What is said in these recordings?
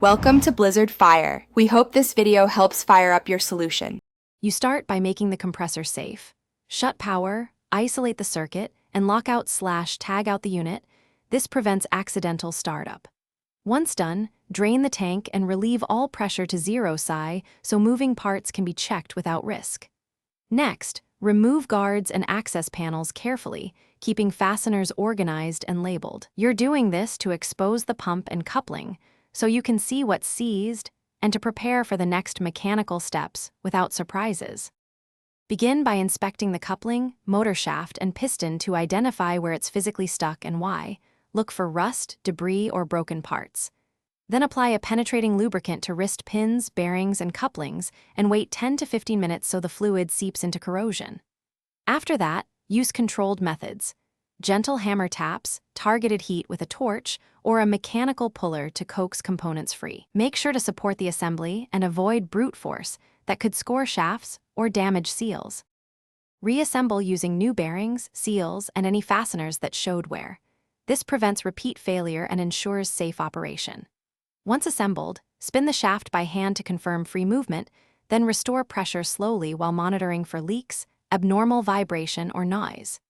Welcome to Blizzard Fire. We hope this video helps fire up your solution. You start by making the compressor safe. Shut power, isolate the circuit, and lock out/tag out the unit. This prevents accidental startup. Once done, drain the tank and relieve all pressure to 0 psi so moving parts can be checked without risk. Next, remove guards and access panels carefully, keeping fasteners organized and labeled. You're doing this to expose the pump and coupling, so you can see what's seized and to prepare for the next mechanical steps without surprises. Begin by inspecting the coupling, motor shaft, and piston to identify where it's physically stuck and why. Look for rust, debris, or broken parts. Then apply a penetrating lubricant to wrist pins, bearings, and couplings, and wait 10 to 15 minutes so the fluid seeps into corrosion. After that, use controlled methods. Gentle hammer taps, targeted heat with a torch, or a mechanical puller to coax components free. Make sure to support the assembly and avoid brute force that could score shafts or damage seals. Reassemble using new bearings, seals, and any fasteners that showed wear. This prevents repeat failure and ensures safe operation. Once assembled, spin the shaft by hand to confirm free movement, then restore pressure slowly while monitoring for leaks, abnormal vibration, or noise.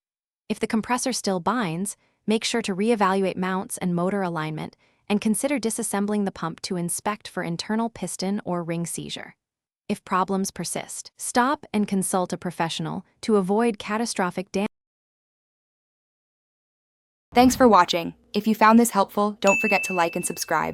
If the compressor still binds, make sure to reevaluate mounts and motor alignment and consider disassembling the pump to inspect for internal piston or ring seizure. If problems persist, stop and consult a professional to avoid catastrophic damage. Thanks for watching. If you found this helpful, don't forget to like and subscribe.